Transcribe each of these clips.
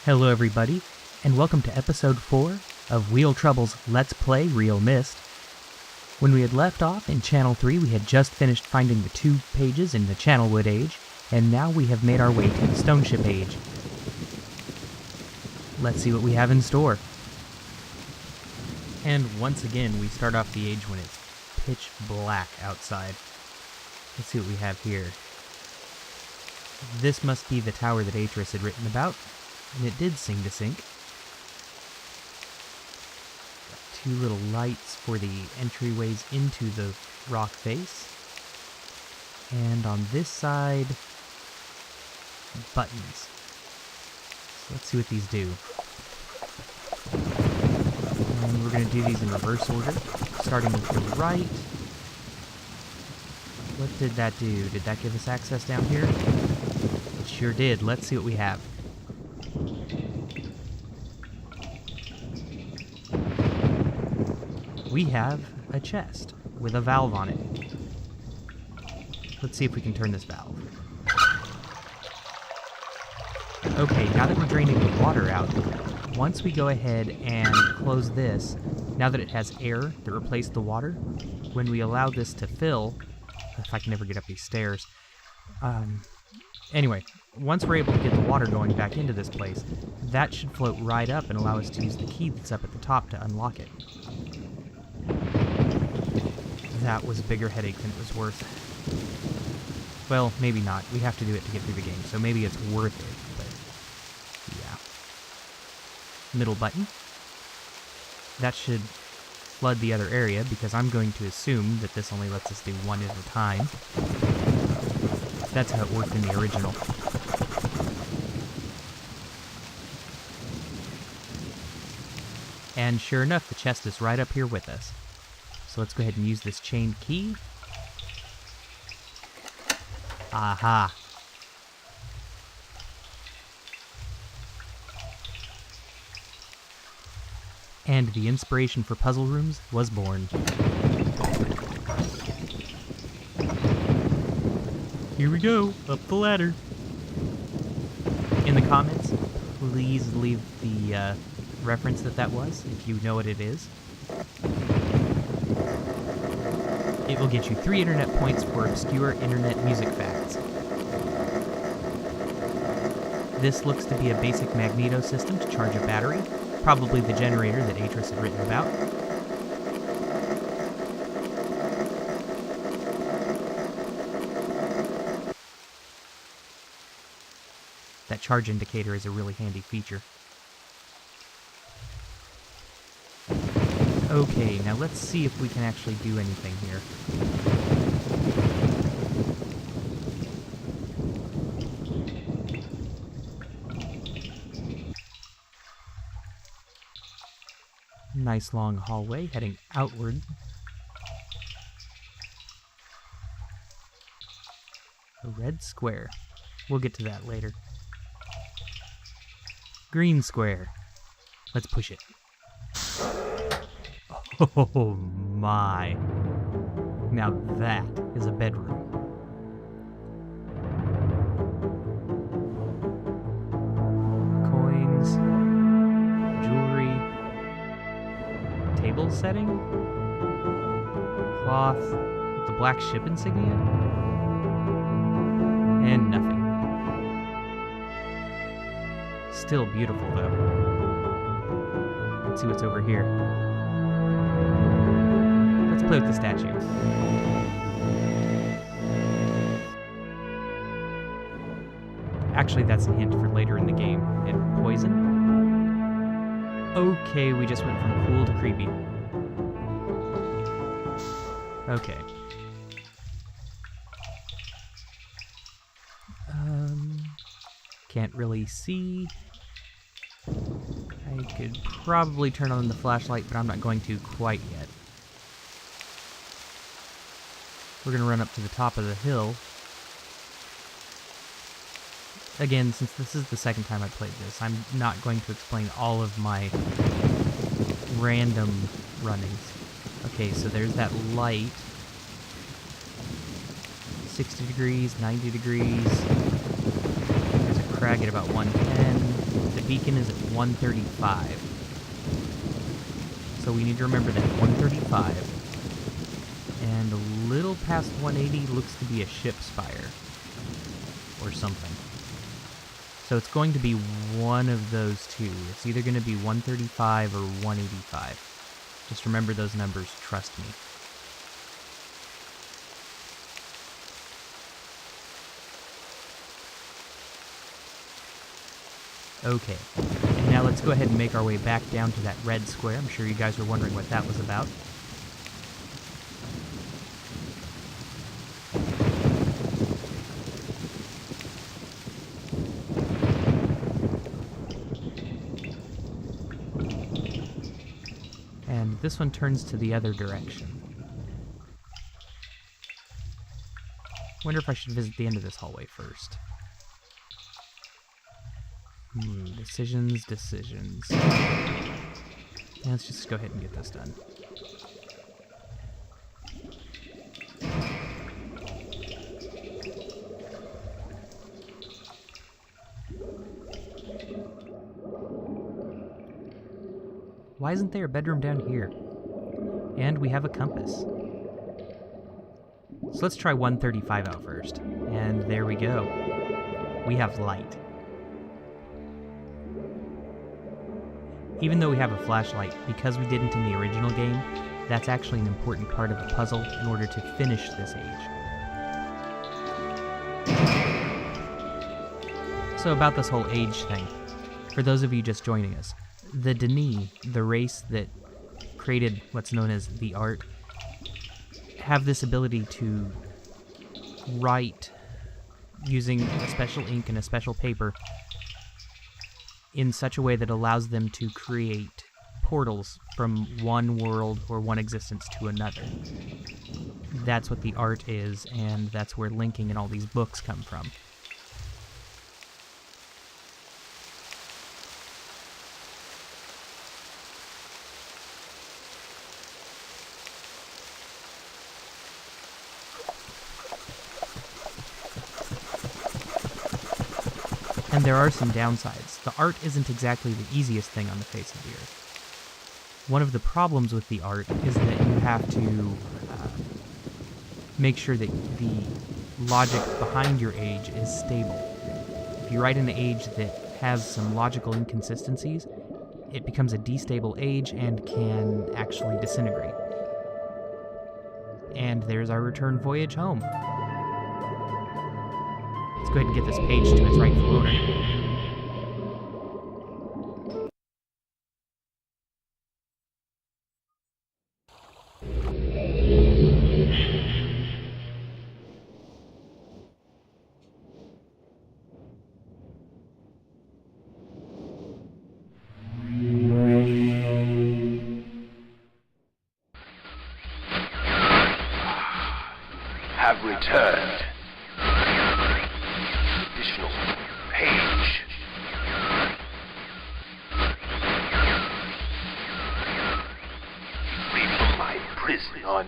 Hello everybody, and welcome to episode 4 of Wheel Trouble's Let's Play Real Myst. When we had left off in Channel 3, we had just finished finding the 2 pages in the Channelwood Age, and now we have made our way to the Stoneship Age. Let's see what we have in store. And once again, we start off the age when it's pitch black outside. Let's see what we have here. This must be the tower that Atris had written about. And it did seem to sink. Got 2 little lights for the entryways into the rock face. And on this side, buttons. So let's see what these do. And we're going to do these in reverse order, starting with the right. What did that do? Did that give us access down here? It sure did. Let's see what we have. We have a chest with a valve on it. Let's see if we can turn this valve. Okay, now that we're draining the water out, once we go ahead and close this, now that it has air that replaced the water, when we allow this to fill, if I can ever get up these stairs, anyway, once we're able to get the water going back into this place, that should float right up and allow us to use the key that's up at the top to unlock it. That was a bigger headache than it was worth. Well, maybe not. We have to do it to get through the game, so maybe it's worth it, but yeah. Middle button. That should flood the other area, because I'm going to assume that this only lets us do one at a time. That's how it worked in the original. And sure enough, the chest is right up here with us. So let's go ahead and use this chained key. Aha! And the inspiration for puzzle rooms was born. Here we go, up the ladder. In the comments, please leave the reference that was, if you know what it is. It will get you 3 internet points for obscure internet music facts. This looks to be a basic magneto system to charge a battery, probably the generator that Atris had written about. That charge indicator is a really handy feature. Okay, now let's see if we can actually do anything here. Nice long hallway heading outward. A red square. We'll get to that later. Green square. Let's push it. Oh my. Now that is a bedroom. Coins, jewelry, table setting, cloth, the black ship insignia, and nothing. Still beautiful though. Let's see what's over here. Let's play with the statue. Actually, that's a hint for later in the game. And poison? Okay, we just went from cool to creepy. Okay. Can't really see. I could probably turn on the flashlight, but I'm not going to quite yet. We're going to run up to the top of the hill. Again, since this is the second time I played this, I'm not going to explain all of my random runnings. Okay, so there's that light. 60 degrees, 90 degrees. There's a crag at about 110. The beacon is at 135. So we need to remember that 135. And a little past 180 looks to be a ship spire. Or something. So it's going to be one of those two. It's either going to be 135 or 185. Just remember those numbers, trust me. Okay, and now let's go ahead and make our way back down to that red square. I'm sure you guys were wondering what that was about. And this one turns to the other direction. Wonder if I should visit the end of this hallway first. Decisions. Yeah, let's just go ahead and get this done. Why isn't there a bedroom down here? And we have a compass. So let's try 135 out first. And there we go. We have light. Even though we have a flashlight, because we didn't in the original game, that's actually an important part of the puzzle in order to finish this age. So about this whole age thing, for those of you just joining us, the Denis, the race that created what's known as the art, have this ability to write using a special ink and a special paper in such a way that allows them to create portals from one world or one existence to another. That's what the art is, and that's where linking and all these books come from. And there are some downsides. The art isn't exactly the easiest thing on the face of the earth. One of the problems with the art is that you have to make sure that the logic behind your age is stable. If you write an age that has some logical inconsistencies, it becomes a destable age and can actually disintegrate. And there's our return voyage home. Let's go ahead and get this page to its rightful owner. Have returned. Additional page. Free from my prison on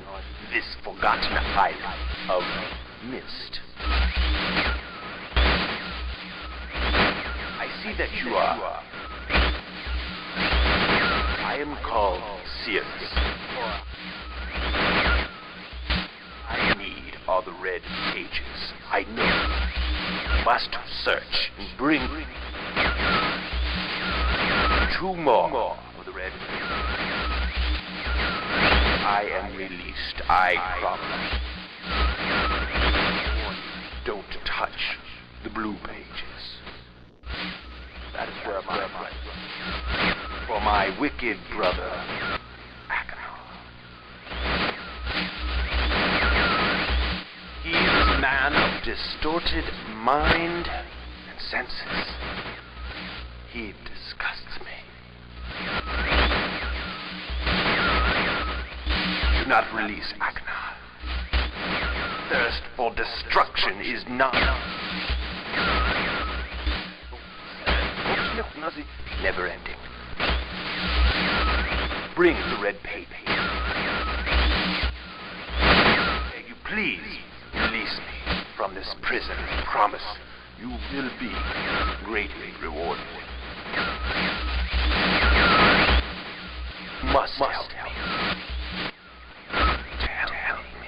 this forgotten island of Myst. I see that you are. I am called Sirius. I need all the red pages. I know. Must search and bring 2 more of the red pages. I am released, I promise. Don't touch the blue pages. That is where my mind runs. For my wicked brother, he is a man of distorted mind and senses. He disgusts me. Do not release Aknar. Thirst for destruction is not never ending. Bring the red paper. Beg you, please release me from this prison. I promise you will be greatly rewarded. Must help me. Tell me.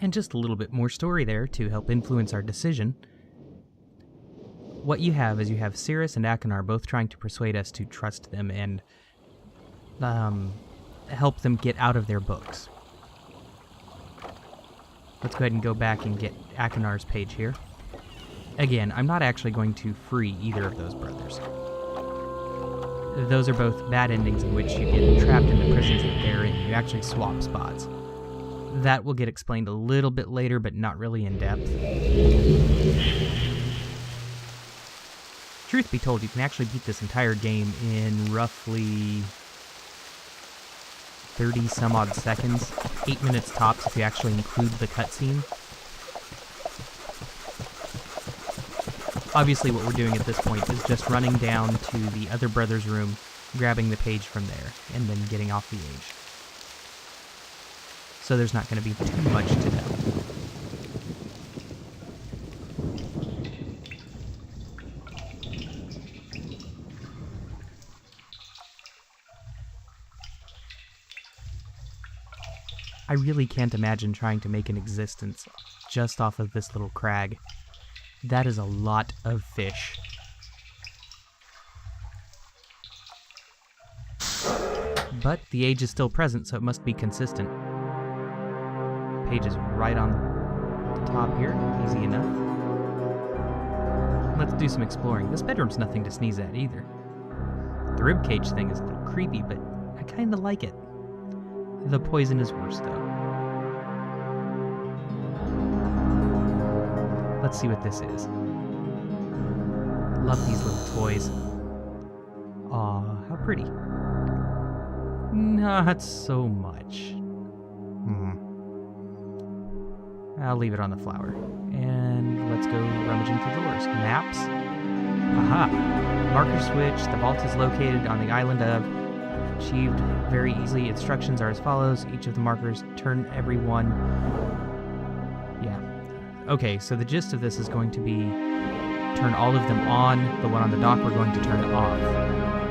And just a little bit more story there to help influence our decision. What you have is you have Cirrus and Akinar both trying to persuade us to trust them and help them get out of their books. Let's go ahead and go back and get Akinar's page here. Again, I'm not actually going to free either of those brothers. Those are both bad endings in which you get trapped in the prisons that they're in. You actually swap spots. That will get explained a little bit later, but not really in depth. Truth be told, you can actually beat this entire game in roughly 30 some odd seconds. 8 minutes tops if you actually include the cutscene. Obviously what we're doing at this point is just running down to the other brother's room, grabbing the page from there, and then getting off the age. So there's not going to be too much to tell. I really can't imagine trying to make an existence just off of this little crag. That is a lot of fish. But the age is still present, so it must be consistent. Page is right on the top here, easy enough. Let's do some exploring. This bedroom's nothing to sneeze at either. The ribcage thing is a little creepy, but I kinda like it. The poison is worse, though. Let's see what this is. Love these little toys. Aw, how pretty. Not so much. I'll leave it on the flower. And let's go rummaging through the doors. Maps. Aha! Marker switch. The vault is located on the island of... Achieved very easily. Instructions are as follows. Each of the markers, turn every one. Yeah. Okay, so the gist of this is going to be turn all of them on. The one on the dock, we're going to turn it off.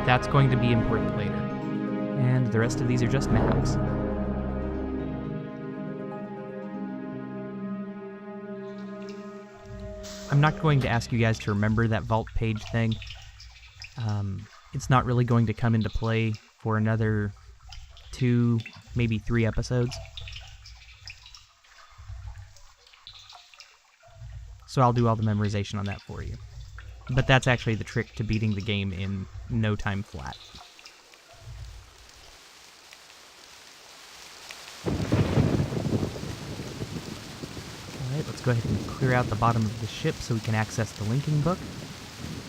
That's going to be important later. And the rest of these are just maps. I'm not going to ask you guys to remember that vault page thing. It's not really going to come into play for another 2, maybe 3 episodes. So I'll do all the memorization on that for you. But that's actually the trick to beating the game in no time flat. Alright, let's go ahead and clear out the bottom of the ship so we can access the linking book.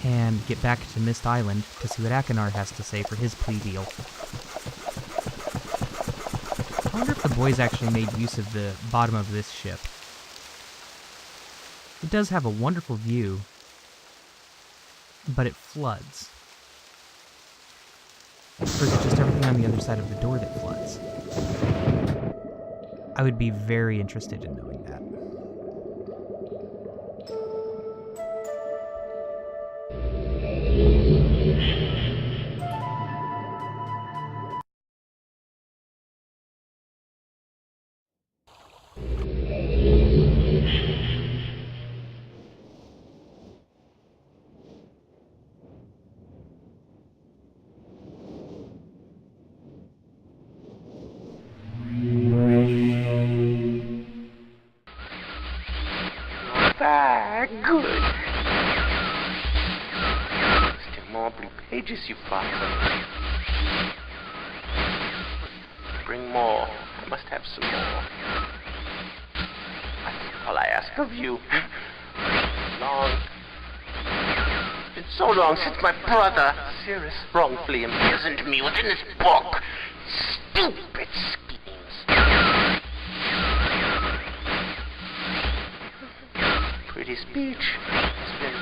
And get back to Myst Island to see what Akinar has to say for his plea deal. I wonder if the boys actually made use of the bottom of this ship. It does have a wonderful view, but it floods. Or is it just everything on the other side of the door that floods? I would be very interested in knowing that. Good. Still more blue pages, you father. Bring more. I must have some more. That's all I ask of you. It's been so long since my brother, Cirrus, wrongfully imprisoned me within this book. Stupid schemes. Pretty speech has been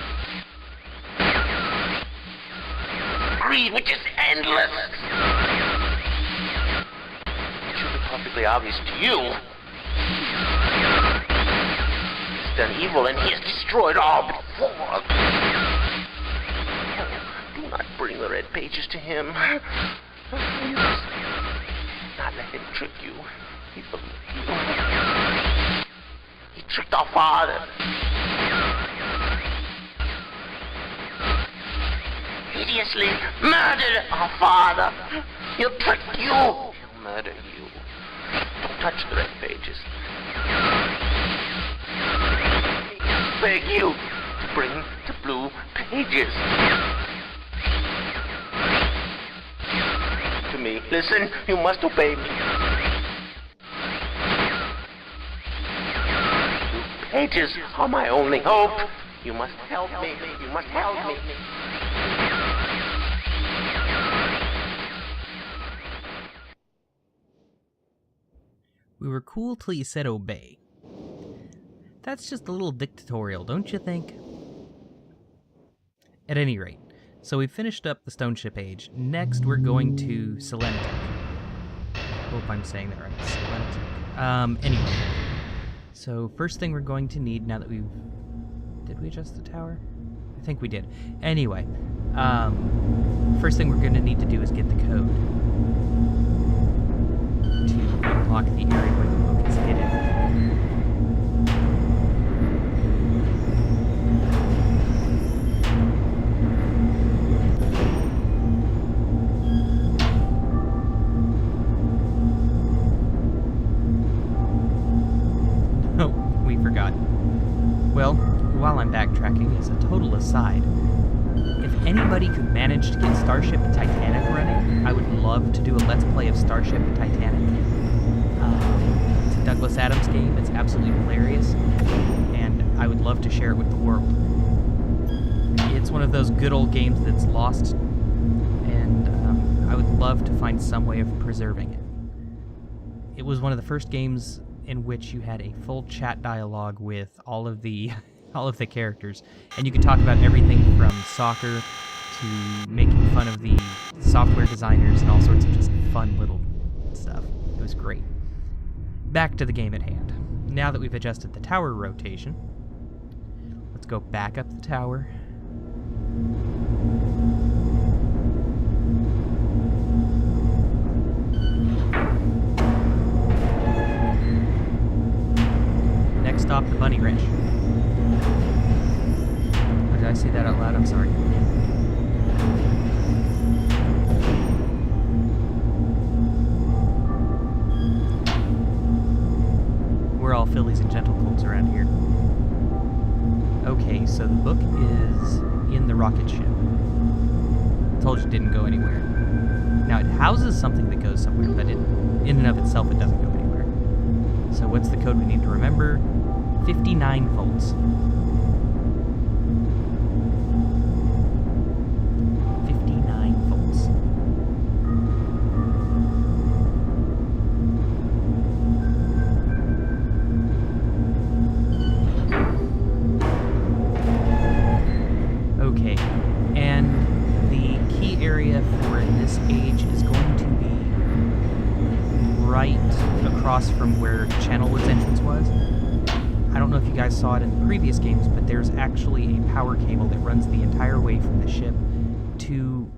greed, which is endless. perfectly obvious to you. He's done evil and he has destroyed all before. Do not bring the red pages to him. You must not let him trick you. He tricked our father. Hideously murdered our father. He'll trick you. He'll murder you. Don't touch the red pages. I beg you to bring the blue pages. To me. Listen, you must obey me. Blue pages are my only hope. You must help me. You must help me. We were cool till you said obey. That's just a little dictatorial, don't you think? At any rate, so we finished up the Stone Ship Age. Next, we're going to Selenitic. Hope I'm saying that right. Selenitic. Anyway. So, first thing we're going to need, now that we've... Did we adjust the tower? I think we did. Anyway. First thing we're going to need to do is get the code to unlock the area where the book is hidden. Well, while I'm backtracking, as a total aside, if anybody could manage to get Starship Titanic running, I would love to do a Let's Play of Starship Titanic. It's a Douglas Adams game, it's absolutely hilarious, and I would love to share it with the world. It's one of those good old games that's lost, and I would love to find some way of preserving it. It was one of the first games in which you had a full chat dialogue with all of the characters, and you could talk about everything from soccer to making fun of the software designers and all sorts of just fun little stuff. It was great. Back to the game at hand. Now that we've adjusted the tower rotation, let's go back up the tower. Stop the bunny wrench. Or did I say that out loud? I'm sorry. We're all fillies and gentlecolts around here. Okay, so the book is in the rocket ship. Told you it didn't go anywhere. Now it houses something that goes somewhere, but in and of itself it doesn't go anywhere. So what's the code we need to remember? 59 volts. 59 volts. Okay, and the key area for this age is going to be right across from where Channelwood's entrance was. I don't know if you guys saw it in the previous games, but there's actually a power cable that runs the entire way from the ship to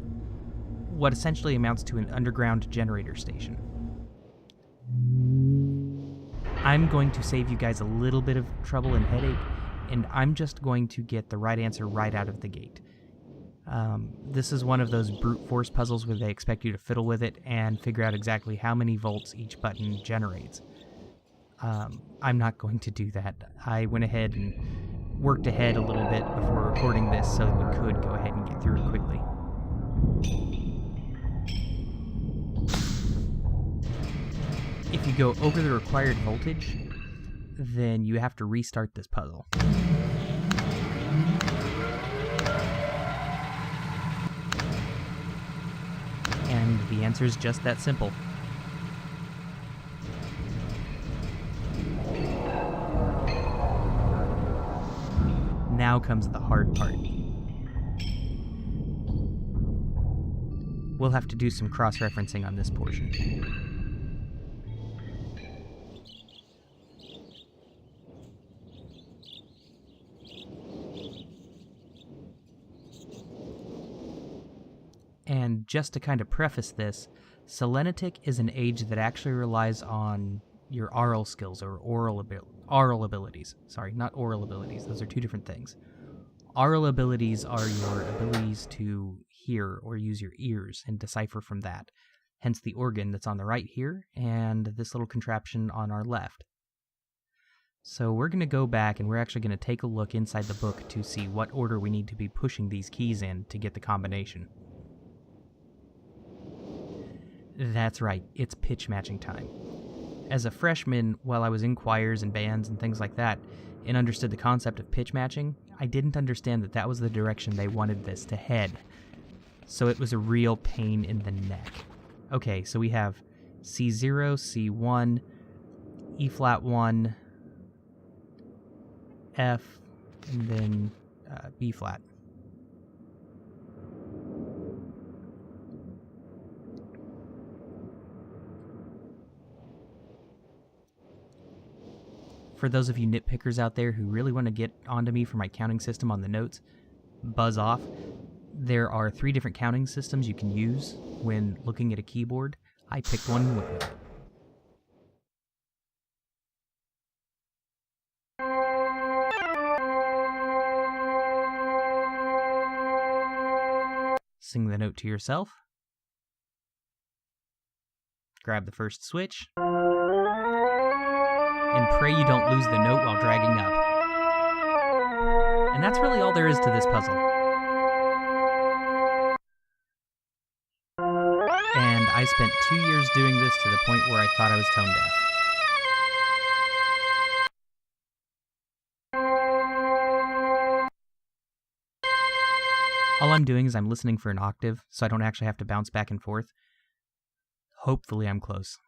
what essentially amounts to an underground generator station. I'm going to save you guys a little bit of trouble and headache, and I'm just going to get the right answer right out of the gate. This is one of those brute force puzzles where they expect you to fiddle with it and figure out exactly how many volts each button generates. I'm not going to do that. I went ahead and worked ahead a little bit before recording this so that we could go ahead and get through it quickly. If you go over the required voltage, then you have to restart this puzzle. And the answer is just that simple. Now comes the hard part. We'll have to do some cross-referencing on this portion. just to kind of preface this, Selenitic is an age that actually relies on your oral skills or oral abilities. Sorry, not oral abilities. Those are two different things. Oral abilities are your abilities to hear or use your ears and decipher from that. Hence the organ that's on the right here and this little contraption on our left. So we're going to go back and we're actually going to take a look inside the book to see what order we need to be pushing these keys in to get the combination. That's right, it's pitch matching time. As a freshman, while I was in choirs and bands and things like that, and understood the concept of pitch matching, I didn't understand that that was the direction they wanted this to head. So it was a real pain in the neck. Okay, so we have C0, C1, E flat 1, F, and then B flat. For those of you nitpickers out there who really want to get onto me for my counting system on the notes, buzz off. There are 3 different counting systems you can use when looking at a keyboard. I picked one and went with it. Sing the note to yourself. Grab the first switch. And pray you don't lose the note while dragging up. And that's really all there is to this puzzle. And I spent 2 years doing this to the point where I thought I was tone deaf. All I'm doing is I'm listening for an octave, so I don't actually have to bounce back and forth. Hopefully I'm close.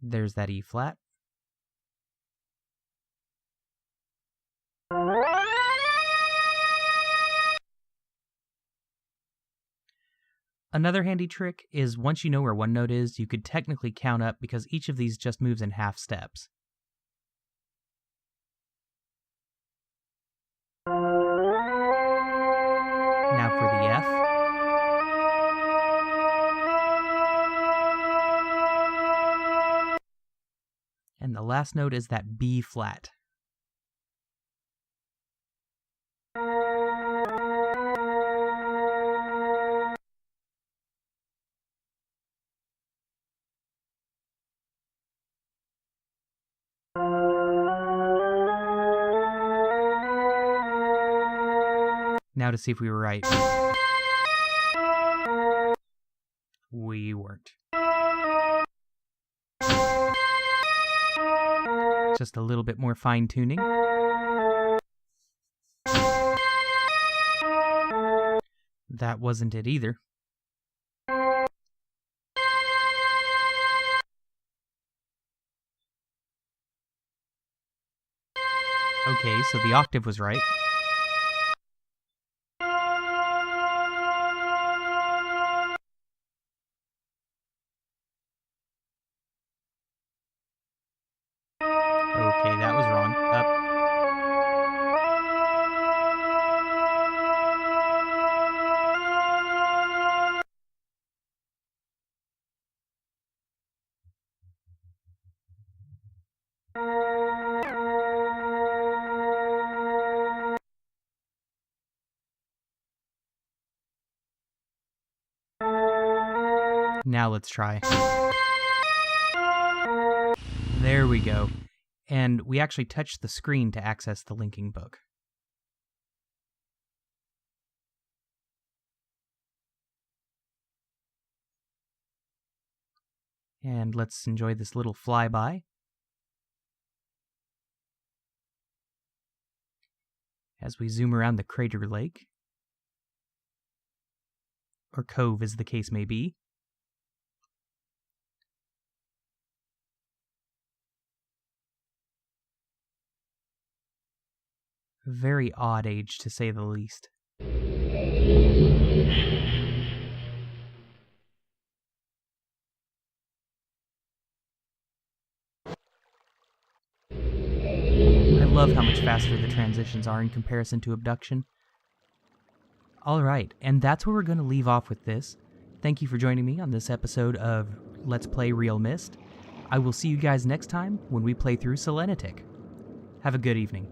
There's that E flat. Another handy trick is once you know where one note is, you could technically count up because each of these just moves in half steps. Now for the F. And the last note is that B flat. Now to see if we were right. We weren't. Just a little bit more fine-tuning. That wasn't it either. Okay, so the octave was right. Okay, that was wrong. Up. Now let's try. There we go. And we actually touched the screen to access the linking book. And let's enjoy this little flyby. As we zoom around the crater lake, or cove as the case may be. A very odd age, to say the least. I love how much faster the transitions are in comparison to Abduction. Alright, and that's where we're going to leave off with this. Thank you for joining me on this episode of Let's Play Real Myst. I will see you guys next time when we play through Selenetic. Have a good evening.